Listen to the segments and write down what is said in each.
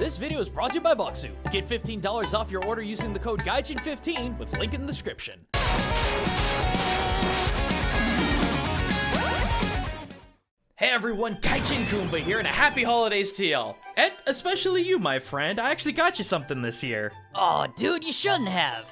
This video is brought to you by Boxu. Get $15 off your order using the code Gaijin15 with link in the description. Hey everyone, Gaijin Goombah here, and a happy holidays to y'all. And especially you, my friend. I actually got you something this year. Aw, dude, you shouldn't have.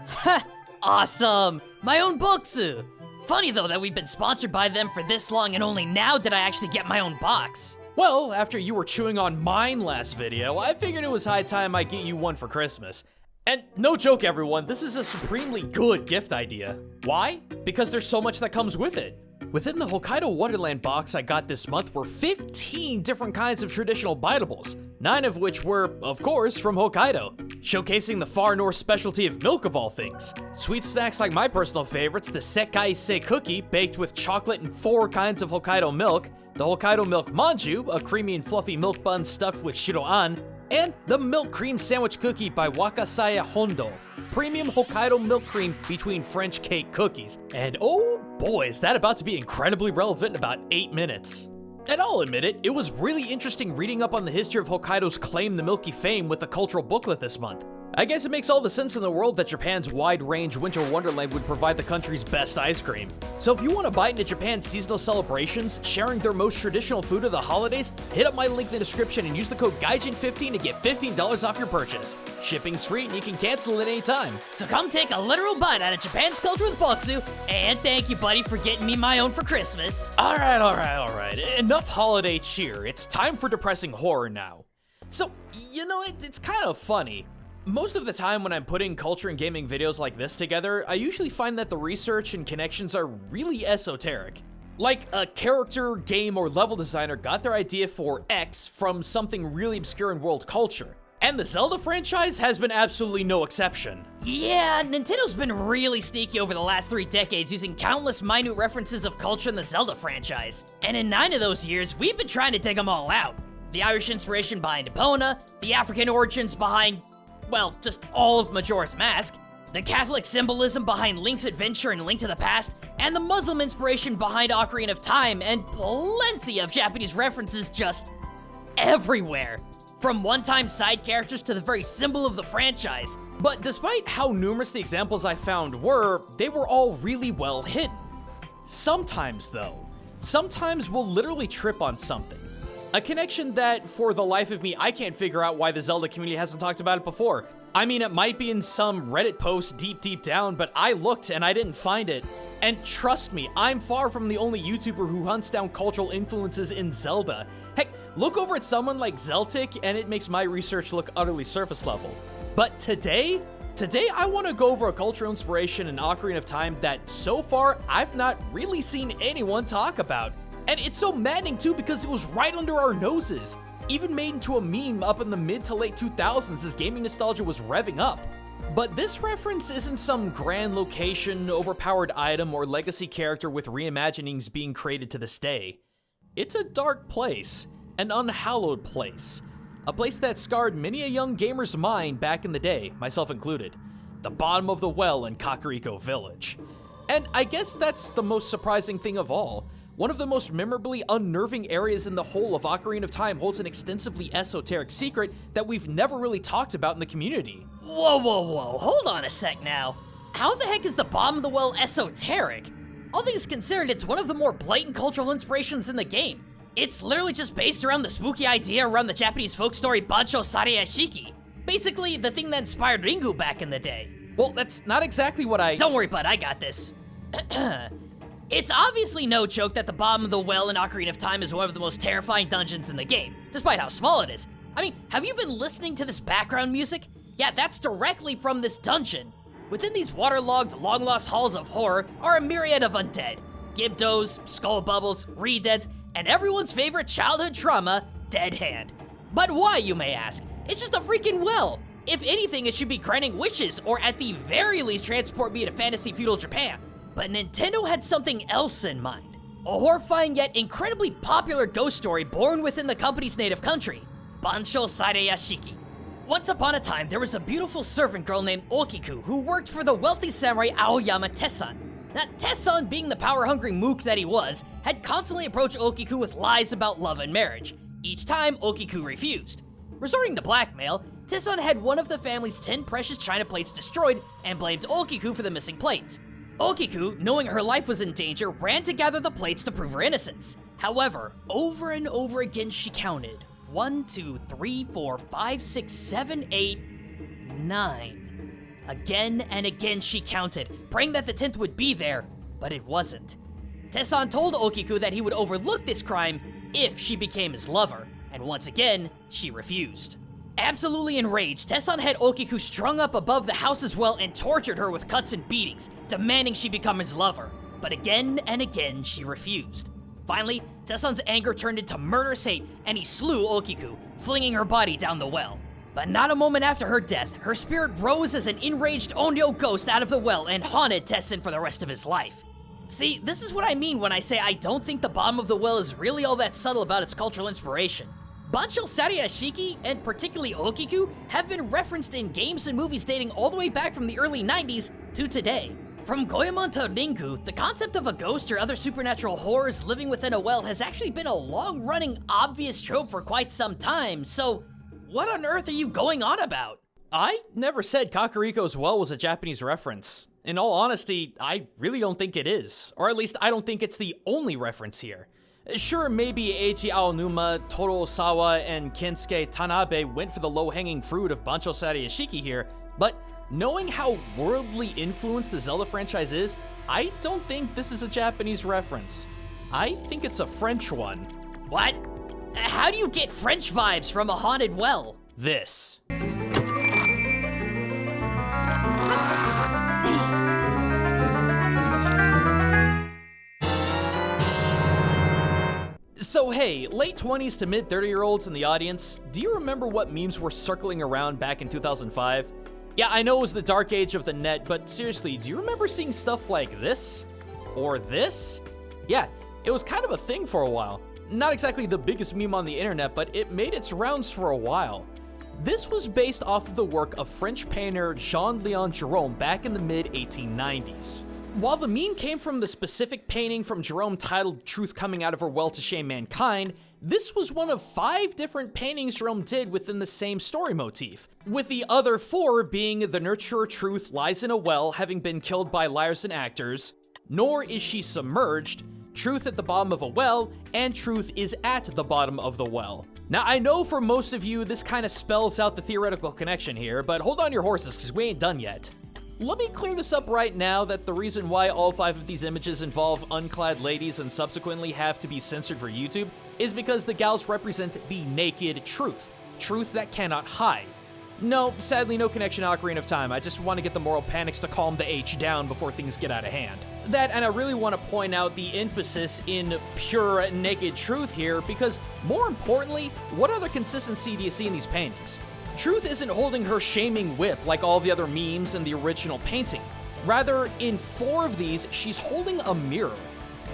Ha! Awesome! My own Boxu! Funny though that we've been sponsored by them for this long and only now did I actually get my own box. Well, after you were chewing on mine last video, I figured it was high time I get you one for Christmas. And no joke everyone, this is a supremely good gift idea. Why? Because there's so much that comes with it. Within the Hokkaido Wonderland box I got this month were 15 different kinds of traditional biteables, 9 of which were, of course, from Hokkaido, showcasing the far north specialty of milk of all things. Sweet snacks like my personal favorites, the Sekai Se cookie, baked with chocolate and 4 kinds of Hokkaido milk, the Hokkaido milk manju, a creamy and fluffy milk bun stuffed with shiroan, and the milk cream sandwich cookie by Wakasaya Hondo, premium Hokkaido milk cream between French cake cookies. And oh boy, is that about to be incredibly relevant in about 8 minutes. And I'll admit it, it was really interesting reading up on the history of Hokkaido's claim to milky fame with the cultural booklet this month. I guess it makes all the sense in the world that Japan's wide-range winter wonderland would provide the country's best ice cream. So if you want to bite into Japan's seasonal celebrations, sharing their most traditional food of the holidays, hit up my link in the description and use the code Gaijin15 to get $15 off your purchase. Shipping's free and you can cancel at any time. So come take a literal bite out of Japan's culture with Boxu, and thank you buddy for getting me my own for Christmas. Alright. Enough holiday cheer. It's time for depressing horror now. So, you know, it's kind of funny. Most of the time when I'm putting culture and gaming videos like this together, I usually find that the research and connections are really esoteric. Like a character, game, or level designer got their idea for X from something really obscure in world culture. And the Zelda franchise has been absolutely no exception. Yeah, Nintendo's been really sneaky over the last 3 decades using countless minute references of culture in the Zelda franchise. And in 9 of those years, we've been trying to dig them all out. The Irish inspiration behind Epona, the African origins behind, well, just all of Majora's Mask, the Catholic symbolism behind Link's adventure in Link to the Past, and the Muslim inspiration behind Ocarina of Time, and plenty of Japanese references just everywhere. From one-time side characters to the very symbol of the franchise. But despite how numerous the examples I found were, they were all really well hidden. Sometimes though, we'll literally trip on something. A connection that, for the life of me, I can't figure out why the Zelda community hasn't talked about it before. I mean, it might be in some Reddit post deep down, but I looked and I didn't find it. And trust me, I'm far from the only YouTuber who hunts down cultural influences in Zelda. Heck, look over at someone like Zeltic and it makes my research look utterly surface level. But today I want to go over a cultural inspiration in Ocarina of Time that so far I've not really seen anyone talk about. And it's so maddening too because it was right under our noses. Even made into a meme up in the mid to late 2000s as gaming nostalgia was revving up. But this reference isn't some grand location, overpowered item, or legacy character with reimaginings being created to this day. It's a dark place, an unhallowed place. A place that scarred many a young gamer's mind back in the day, myself included. The bottom of the well in Kakariko Village. And I guess that's the most surprising thing of all. One of the most memorably unnerving areas in the whole of Ocarina of Time holds an extensively esoteric secret that we've never really talked about in the community. Whoa, hold on a sec now. How the heck is the bottom of the well esoteric? All things considered, it's one of the more blatant cultural inspirations in the game. It's literally just based around the spooky idea around the Japanese folk story Bancho Sareyashiki. Basically, the thing that inspired Ringu back in the day. Well, that's not exactly what I— Don't worry, bud, I got this. It's obviously no joke that the bottom of the well in Ocarina of Time is one of the most terrifying dungeons in the game, despite how small it is. I mean, have you been listening to this background music? Yeah, that's directly from this dungeon. Within these waterlogged, long-lost halls of horror are a myriad of undead. Gibdos, skull bubbles, re-deads, and everyone's favorite childhood trauma, Dead Hand. But why, you may ask? It's just a freaking well. If anything, it should be granting wishes, or at the very least transport me to fantasy feudal Japan. But Nintendo had something else in mind. A horrifying yet incredibly popular ghost story born within the company's native country, Bancho Sareyashiki. Once upon a time, there was a beautiful servant girl named Okiku who worked for the wealthy samurai Aoyama Tessan. Now, Tessan, being the power-hungry mook that he was, had constantly approached Okiku with lies about love and marriage. Each time, Okiku refused. Resorting to blackmail, Tesson had one of the family's 10 precious china plates destroyed and blamed Okiku for the missing plates. Okiku, knowing her life was in danger, ran to gather the plates to prove her innocence. However, over and over again she counted 1, 2, 3, 4, 5, 6, 7, 8, 9. Again and again she counted, praying that the 10th would be there, but it wasn't. Tesson told Okiku that he would overlook this crime if she became his lover, and once again, she refused. Absolutely enraged, Tesson had Okiku strung up above the house's well and tortured her with cuts and beatings, demanding she become his lover. But again and again, she refused. Finally, Tesson's anger turned into murderous hate, and he slew Okiku, flinging her body down the well. But not a moment after her death, her spirit rose as an enraged Onryo ghost out of the well and haunted Tesson for the rest of his life. See, this is what I mean when I say I don't think the bottom of the well is really all that subtle about its cultural inspiration. Bancho Sariyashiki, and particularly Okiku, have been referenced in games and movies dating all the way back from the early 90s to today. From Goemon to Rinku, the concept of a ghost or other supernatural horrors living within a well has actually been a long-running, obvious trope for quite some time, so what on earth are you going on about? I never said Kakariko's well was a Japanese reference. In all honesty, I really don't think it is. Or at least I don't think it's the only reference here. Sure, maybe Eiji Aonuma, Toru Osawa, and Kensuke Tanabe went for the low-hanging fruit of Bancho Sariyashiki here, but knowing how worldly influenced the Zelda franchise is, I don't think this is a Japanese reference. I think it's a French one. What? How do you get French vibes from a haunted well? This. So hey, late 20s to mid 30-year-olds in the audience, do you remember what memes were circling around back in 2005? Yeah, I know it was the dark age of the net, but seriously, do you remember seeing stuff like this? Or this? Yeah, it was kind of a thing for a while. Not exactly the biggest meme on the internet, but it made its rounds for a while. This was based off of the work of French painter Jean-Léon Gérôme back in the mid-1890s. While the meme came from the specific painting from Gérôme titled Truth Coming Out of Her Well to Shame Mankind, this was one of 5 different paintings Gérôme did within the same story motif, with the other 4 being The Nurturer Truth Lies in a Well, having been killed by liars and actors, Nor Is She Submerged, Truth at the Bottom of a Well, and Truth is at the Bottom of the Well. Now, I know for most of you this kind of spells out the theoretical connection here, but hold on your horses because we ain't done yet. Let me clear this up right now that the reason why all 5 of these images involve unclad ladies and subsequently have to be censored for YouTube is because the gals represent the naked truth. Truth that cannot hide. No, sadly no connection to Ocarina of Time. I just want to get the moral panics to calm the H down before things get out of hand. That, and I really want to point out the emphasis in pure naked truth here because, more importantly, what other consistency do you see in these paintings? Truth isn't holding her shaming whip like all the other memes in the original painting. Rather, in 4 of these, she's holding a mirror.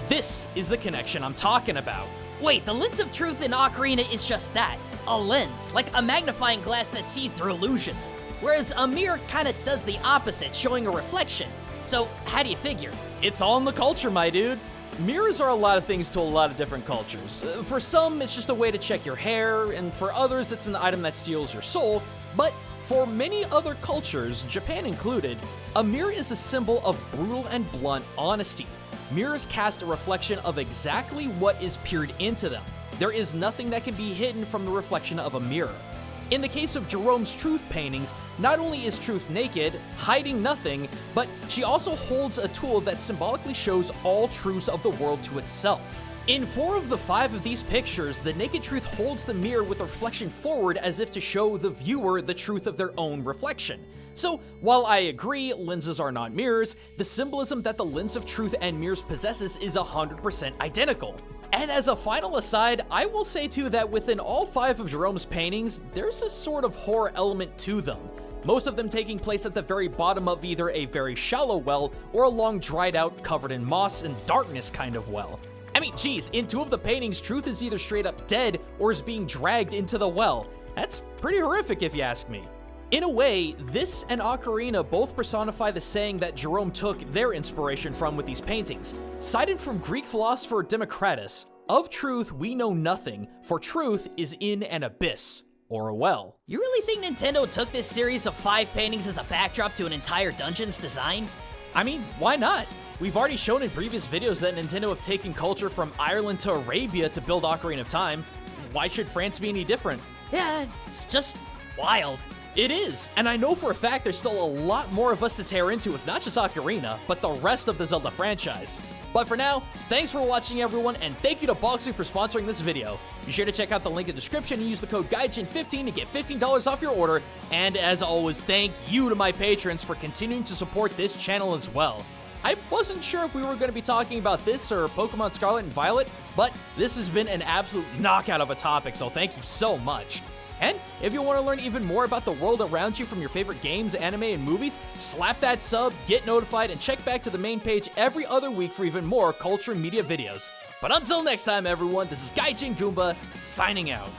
This is the connection I'm talking about. Wait, the lens of truth in Ocarina is just that. A lens, like a magnifying glass that sees through illusions. Whereas a mirror kinda does the opposite, showing a reflection. So, how do you figure? It's all in the culture, my dude. Mirrors are a lot of things to a lot of different cultures. For some, it's just a way to check your hair, and for others, it's an item that steals your soul. But for many other cultures, Japan included, a mirror is a symbol of brutal and blunt honesty. Mirrors cast a reflection of exactly what is peered into them. There is nothing that can be hidden from the reflection of a mirror. In the case of Gérôme's truth paintings, not only is truth naked, hiding nothing, but she also holds a tool that symbolically shows all truths of the world to itself. In 4 of the 5 of these pictures, the naked truth holds the mirror with the reflection forward as if to show the viewer the truth of their own reflection. So, while I agree lenses are not mirrors, the symbolism that the lens of truth and mirrors possesses is 100% identical. And as a final aside, I will say too that within all 5 of Gérôme's paintings, there's a sort of horror element to them. Most of them taking place at the very bottom of either a very shallow well or a long dried out, covered in moss and darkness kind of well. I mean, geez, in 2 of the paintings, Truth is either straight up dead or is being dragged into the well. That's pretty horrific if you ask me. In a way, this and Ocarina both personify the saying that Gérôme took their inspiration from with these paintings. Cited from Greek philosopher Democritus, "Of truth we know nothing, for truth is in an abyss," or a well. You really think Nintendo took this series of 5 paintings as a backdrop to an entire dungeon's design? I mean, why not? We've already shown in previous videos that Nintendo have taken culture from Ireland to Arabia to build Ocarina of Time. Why should France be any different? Yeah, it's just wild. It is, and I know for a fact there's still a lot more of us to tear into with not just Ocarina, but the rest of the Zelda franchise. But for now, thanks for watching everyone, and thank you to Boxu for sponsoring this video. Be sure to check out the link in the description and use the code Gaijin15 to get $15 off your order, and as always, thank you to my patrons for continuing to support this channel as well. I wasn't sure if we were going to be talking about this or Pokemon Scarlet and Violet, but this has been an absolute knockout of a topic, so thank you so much. And if you want to learn even more about the world around you from your favorite games, anime, and movies, slap that sub, get notified, and check back to the main page every other week for even more culture and media videos. But until next time, everyone, this is Gaijin Goombah, signing out.